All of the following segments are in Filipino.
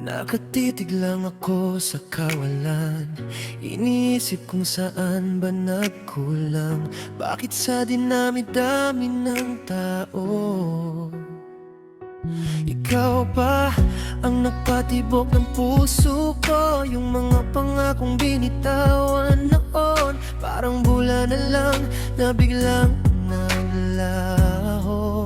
Nakatitig lang ako sa kawalan. Iniisip kung saan ba nagkulang. Bakit sa dinami-dami ng tao ikaw ba ang nagpatibok ng puso ko? Yung mga pangakong binitawan noon, parang bula na lang na biglang naglaho.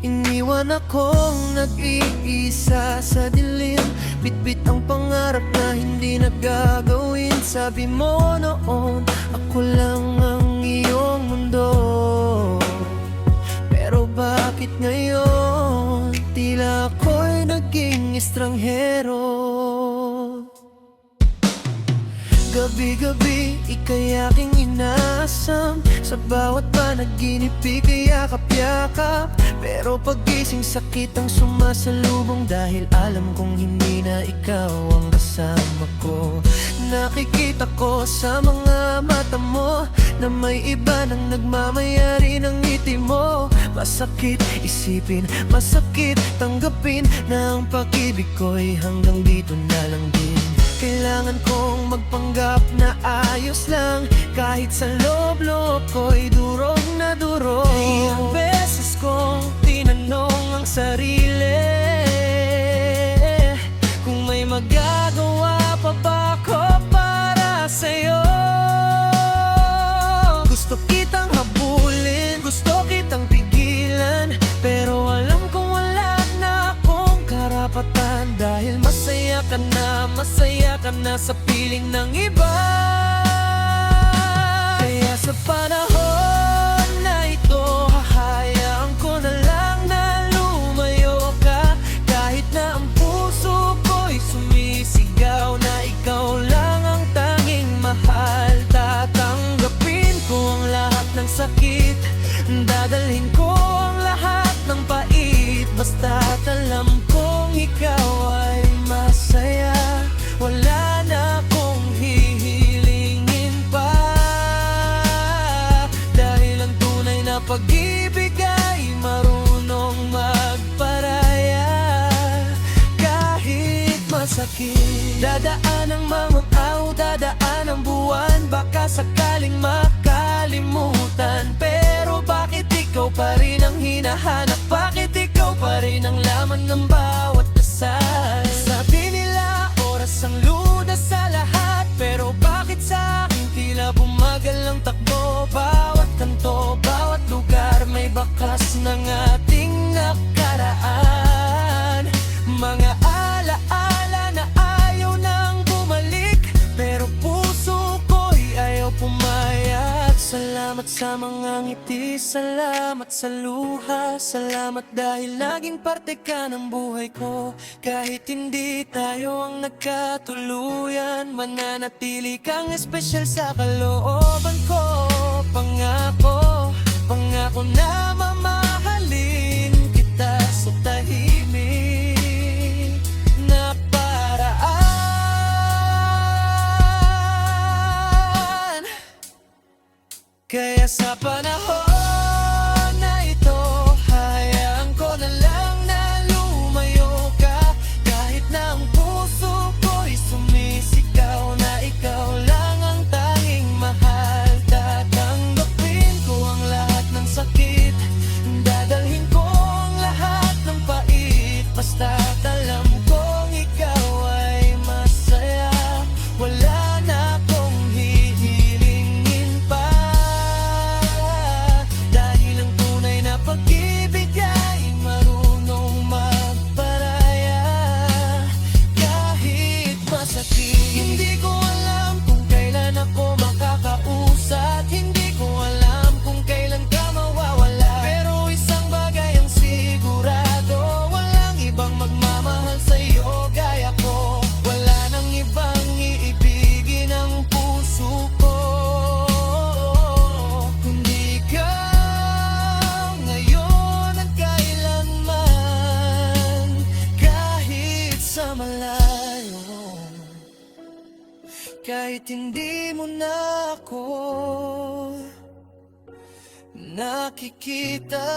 Iniwan akong nag-iisa sa dilim, bitbit ang pangarap na hindi nagagawin. Sabi mo noon, ako lang ang iyong mundo. Pero bakit ngayon, tila ako'y naging estranghero? Gabi-gabi, ika'y aking inaasam. Sa bawat panaginip, ika'y yakap-yakap. Pero pagising, sakit ang sumasalubong. Dahil alam kong hindi na ikaw ang kasama ko. Nakikita ko sa mga mata mo na may iba nang nagmamayari ng ngiti mo. Masakit isipin, masakit tanggapin na ang pag-ibig ko'y hanggang dito na lang din. Kailangan kong magpanggap na ayos lang, kahit sa loob-loob ko'y durog na durog. Ilang beses kong tinanong ang sarili kung may magagawa pa ba ako para sa'yo. Gusto kitang habulin, gusto kitang pigilan, pero alam kong wala na akong karapatan. Dahil masaya ka na sa piling ng iba. Kaya sa panahon na ito, hahayaan ko na lang na lumayo ka. Kahit na ang puso ko'y sumisigaw na ikaw lang ang tanging mahal. Tatanggapin ko ang lahat ng sakit, dadalhin ko ang lahat ng pait. Basta't alam kong ikaw ay masaya, wala na akong hihilingin pa. Dahil ang tunay na pag-ibig ay marunong magparaya kahit masakit. Dadaan ang mga araw, dadaan ang buwan, baka sakaling makalimutan. Pero bakit ikaw pa rin ang hinahanap? Bakit ikaw pa rin ang laman ng bawat dasal? Sabi nila oras ang lunas sa lahat, pero bakit sa akin tila bumagal ang takbo? Bawat kanto, bawat lugar may bakas ng ating nakaraan. Mga alaala na ayaw nang bumalik, pero puso ko'y ayaw pumayag. Salamat sa mga ngiti, salamat sa luha, salamat dahil naging parte ka ng buhay ko. Kahit hindi tayo ang nagkatuluyan, mananatili kang espesyal sa kalooban ko. Pangako, pangako na mamahalin kita sa tahimik na paraan. Kaya sa panahon na ito, hahayaan ko na lang na lumayo ka. Kahit na ang puso ko'y sumisigaw na ikaw lang ang tanging mahal. Tatanggapin ko ang lahat ng sakit, dadalhin ko ang lahat ng pait. Basta't alam kong ikaw ay masaya, wala na akong hihilingin pa. Dahil ang tunay na pag-ibig ay marunong magparaya kahit masakit. Hindi ko alam kung kailan ako makakausat, hindi ko alam kung kailan ka mawawala. Pero isang bagay ang sigurado, walang ibang magmamahal sa'yo gaya ko. Wala nang ibang iibigin ang puso ko kundi ikaw ngayon at kailanman. Kahit sa malayo, kahit hindi mo na ako nakikita.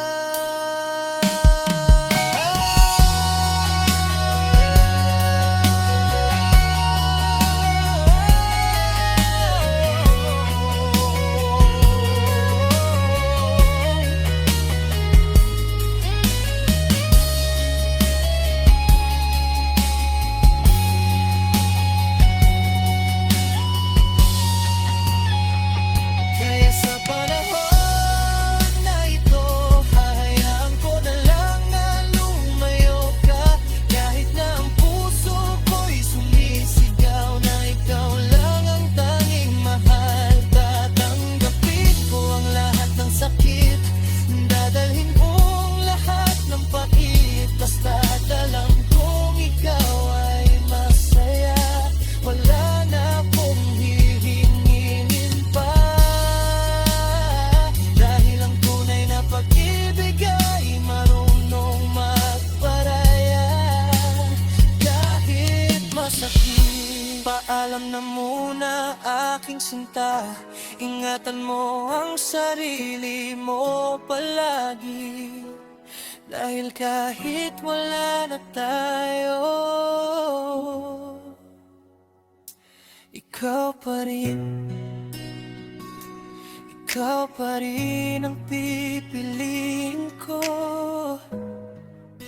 Paalam na muna aking sinta, ingatan mo ang sarili mo palagi. Dahil kahit wala na tayo, ikaw pa rin, ikaw pa rin ang pipiliin ko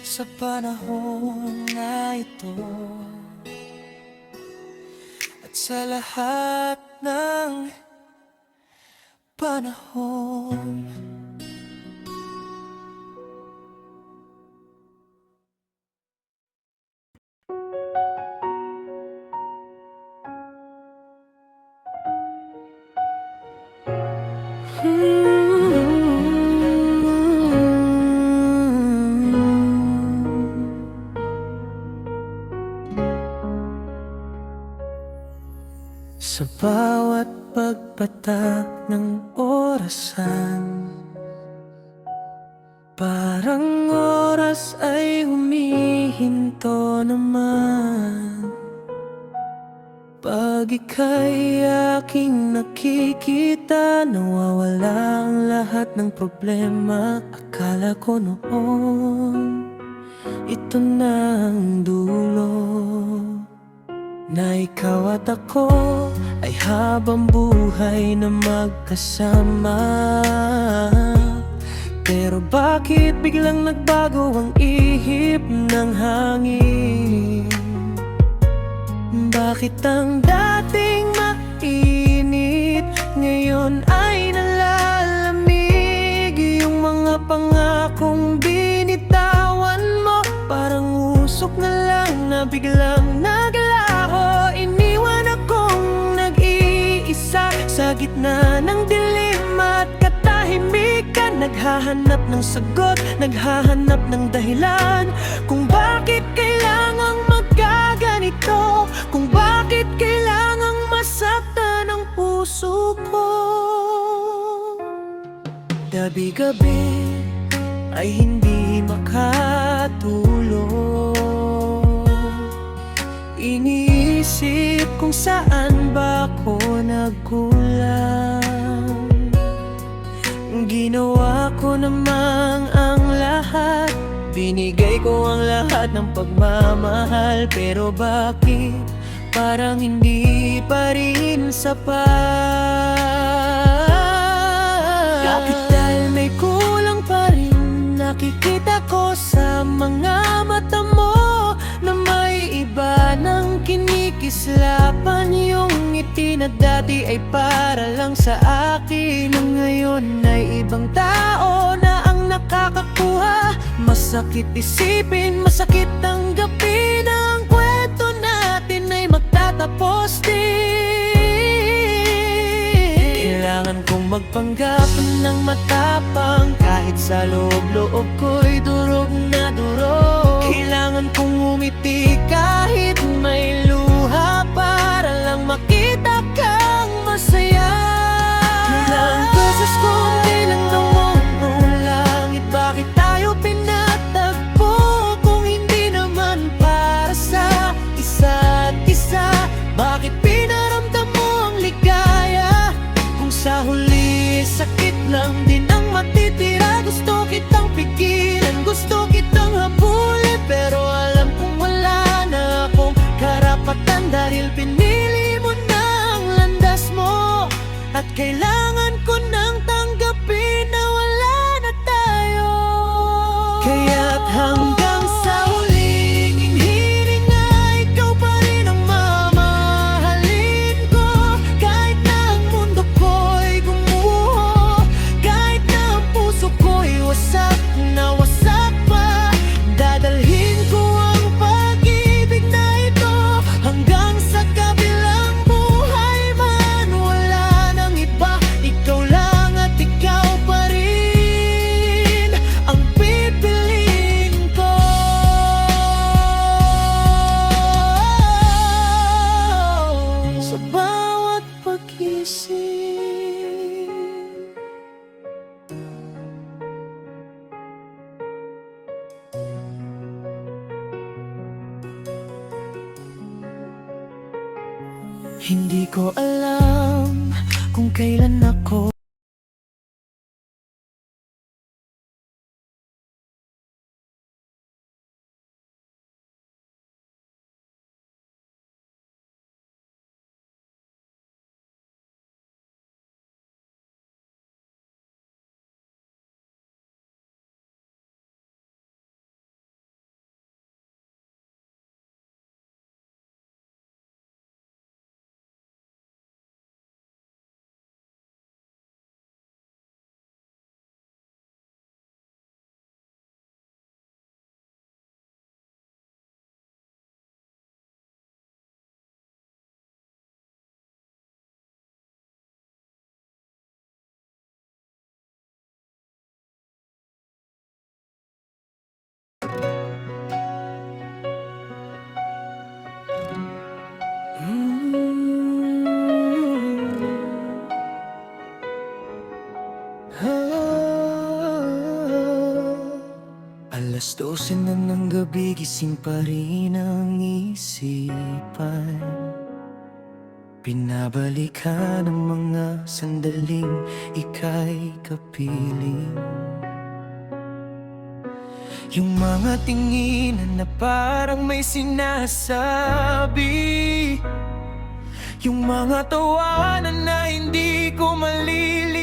sa panahon na ito. At sa lahat ng panahon. Sa bawat pagpatak ng orasan, parang oras ay humihinto naman. Pag ika'y aking nakikita, nawawala ang lahat ng problema. Akala ko noon, ito na ang dulo, na ikaw at ako ay habang buhay na magkasama. Pero bakit biglang nagbago ang ihip ng hangin? Bakit ang dating mainit ngayon ay nalalamig? Yung mga pangakong binitawan mo, parang usok na lang na biglang naglaho. Iniwan akong nag-iisa sa gitna ng dilim at katahimikan. Naghahanap ng sagot, naghahanap ng dahilan kung bakit kailangang magkaganito, kung bakit kailangang masaktan ang puso ko. Gabi-gabi ay hindi makatulog, iniisip kung saan ba ako nagkulang. Ginawa ko namang ang lahat, binigay ko ang lahat ng pagmamahal. Pero bakit parang hindi pa rin sapat? Bakit dahil may kulang pa rin nakikita ko sa mga mata mo, na may iba ng kinikislapan. Yung ngiti na dati ay para lang sa akin, na ngayon ay ibang tao na ang nakakakuha. Masakit isipin, masakit tanggapin, ang kwento natin ay magtatapos din. Kailangan kong magpanggap ng matapang, kahit sa loob-loob ko'y durog na durog. Kailangan kong umiti kahit may luha, para lang makita kang masaya. Ilang beses kong tinanong ang langit, bakit tayo pinatagpo kung hindi naman para sa isa't isa? Bakit pinaramdam mo ang ligaya kung sa huli sakit lang din ang matitira? Gusto kitang pigilan, gusto kitang habulin, pero alam kong wala na akong karapatan, dahil pinili mo na ang landas mo. At kailangan ko nang tanggapin na wala na tayo. Kaya't hanggang sa huling hiling ay ikaw pa rin ang mamahalin ko. Kahit na ang mundo ko'y gumuho, kahit na ang puso ko'y wasak na wasak pa, dadalhin ko ang pag-ibig na ito hanggang sa kabilang buhay man. Wala nang iba, Hindi ko alam kung kailan ako Alas 12 na ng gabi, gising pa rin ang isipan. Pinabalikan ang mga sandaling ika'y kapiling. Yung mga tinginan na parang may sinasabi, yung mga tawanan na hindi ko malilimutan.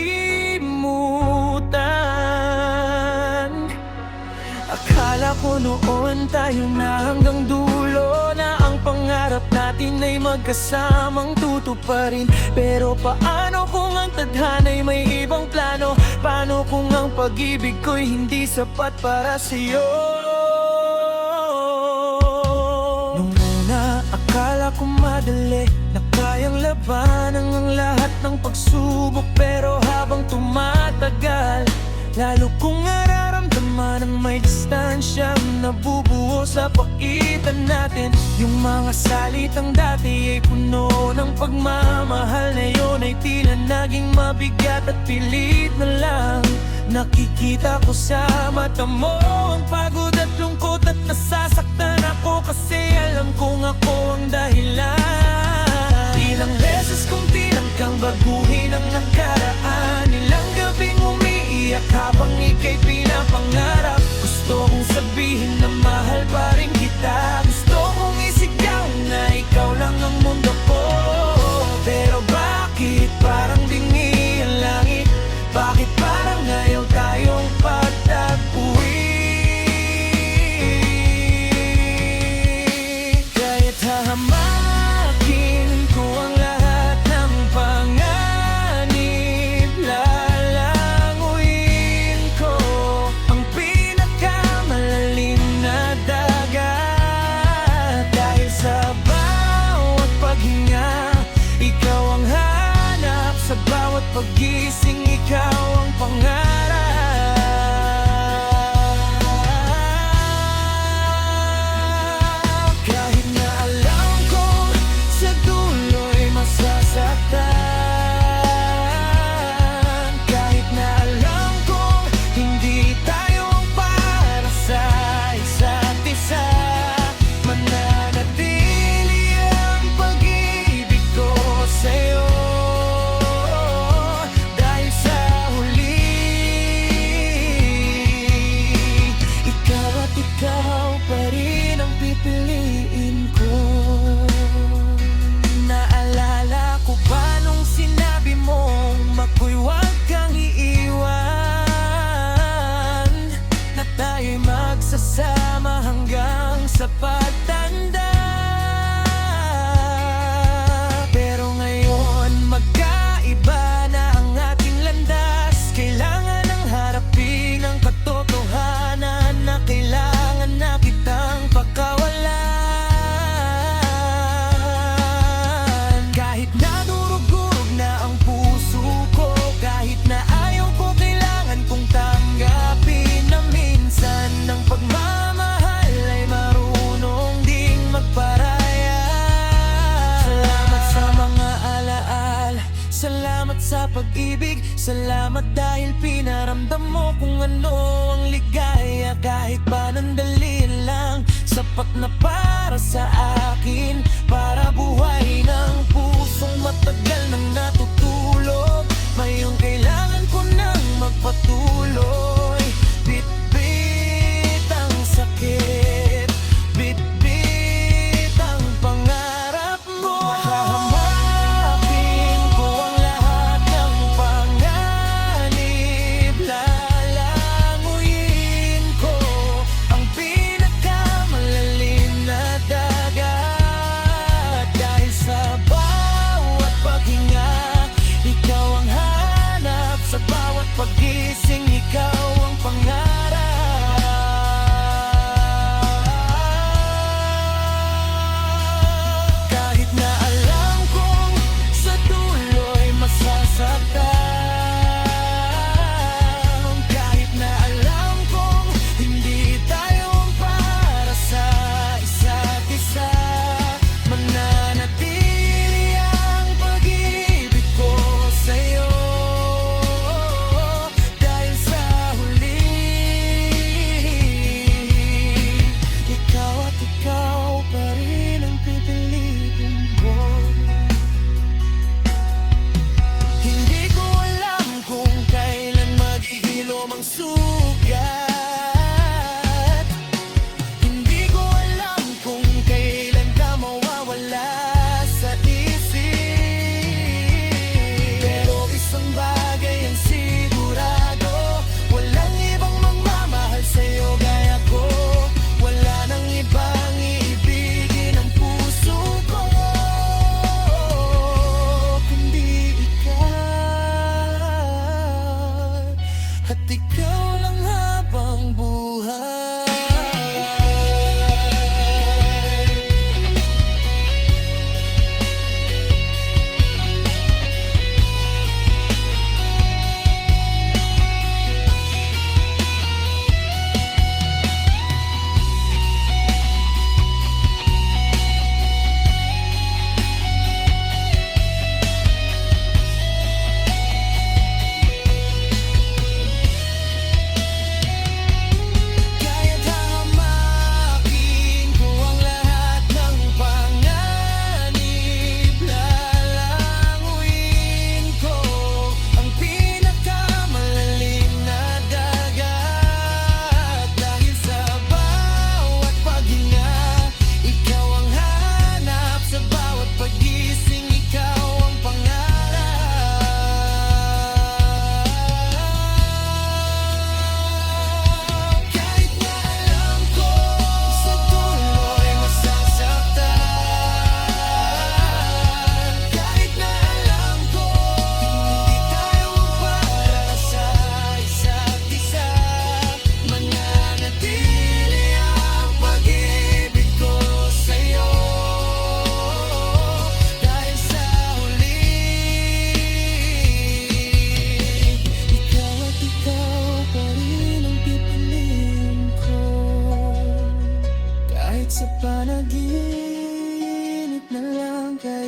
Akala ko noon tayo na hanggang dulo, na ang pangarap natin ay magkasamang tutuparin. Pero paano kung ang tadhana'y may ibang plano? Paano kung ang pag-ibig ko'y hindi sapat para sa'yo? Nung una, akala ko madali na kayang labanan ang lahat ng pagsubok. Pero habang tumatagal, lalo kong nararamdaman ang may distansyang nabubuo sa pagitan natin. Yung mga salitang dati ay puno ng pagmamahal, na yun ay tila naging mabigat at pilit na lang. Nakikita ko sa mata mo ang pagod at lungkot, at nasasaktan ako kasi alam kong ako ang dahilan. Ilang beses kong tinangkang baguhin ang nakaraan, ilang gabing umiiyak habang ika'y pinapangarap. Gusto kong sabihin na mahal pa rin kita, gusto kong isigaw na ikaw lang ang mundo ko. Pero bakit parang dingi ang langit? Bakit parang ngayon tayong pagtagpuin? Kahit hahamakin ko ang lahat ng panganib, lalanguin ko ang pinakamalalim na dagat. Dahil sa bawat paghinga, ikaw ang hanap, sa bawat paggising, ikaw ang pangarap. Kahit na alam ko sa dulo'y masasaktan, kahit na alam ko hindi tayo ang para sa isa't isa, mananatili ang pag-ibig ko sa'yo. Dahil sa huli, ikaw at ikaw pa rin ang pipiliin ko. Naalala ko ba nung sinabi mong makoy huwag kang iiwan, na tayo'y magsasama hanggang sa pagtanda? Pero ngayon magkaiba na ang ating landas. Kailangan ng harapin ang katotohanan na kailangan na kitang pakawalan. Kahit nadurog-durog na ang puso ko, kahit na ayaw ko, kailangan kong tanggapin na minsan ng pagmamahal ay marunong ding magparaya. Salamat sa mga alaala, salamat sa pag-ibig, salamat dahil pinaramdam mo kung ano ang ligaya. Kahit pa nandali lang, sapat na para sa akin, para buhay ng puso.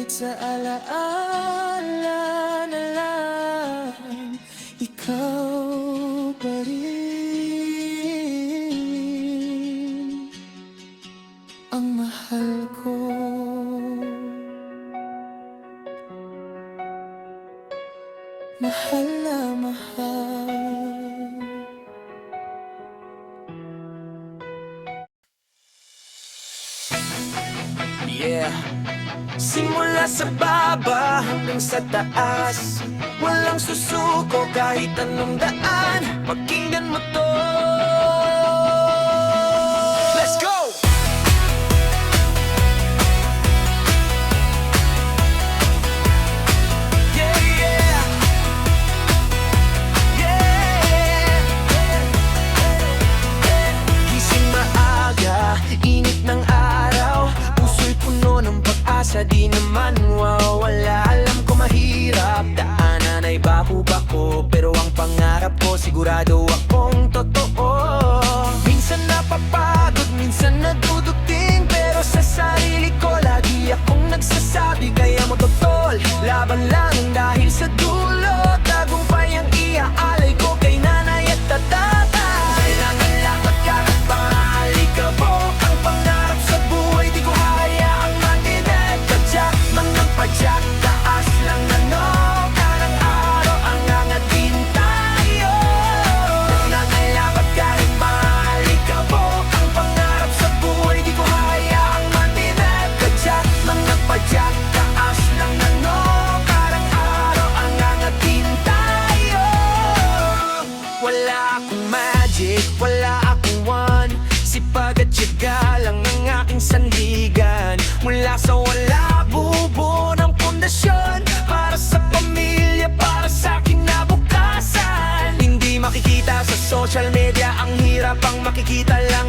Ngunit sa alaala na lang, ikaw pa rin ang mahal ko. Mahal na mahal. Yeah. Simula sa baba hanggang sa taas, walang susuko kahit anong daan. Pakinggan mo to. Let's go! Yeah, yeah. Yeah. Gising maaga, init ng araw, puso'y puno ng pag-asa, di naman mawawala. Alam ko mahirap, daanan ay bako-bako, pero ang pangarap ko sigurado akong totoo. Minsan napapagod, minsan nadudugting, pero sa sarili ko lagi akong nagsasabi, kaya mo totol, laban lang dahil sa dulo. Tagumpay ang iaalay ko kay nanay at tatay. Kailangan lang magkakat pangalikabok, ang pangarap sa buhay di ko hayaang matinag. Padyak, manang padyak, taas lang ano, karang araw ang angatin tayo. Kailangan lang magkakat pangalikabok, ang pangarap sa buhay di ko hayaang matinag. Padyak, manang padyak, taas lang ano, karang araw ang angatin tayo. Wala akong magic, wala akong one, sipag at tiyaga lang ang aking sandigan. Mula sa wala, bubuo ng pundasyon, para sa pamilya, para sa kinabukasan. Hindi makikita sa social media, ang hirap ang makikita lang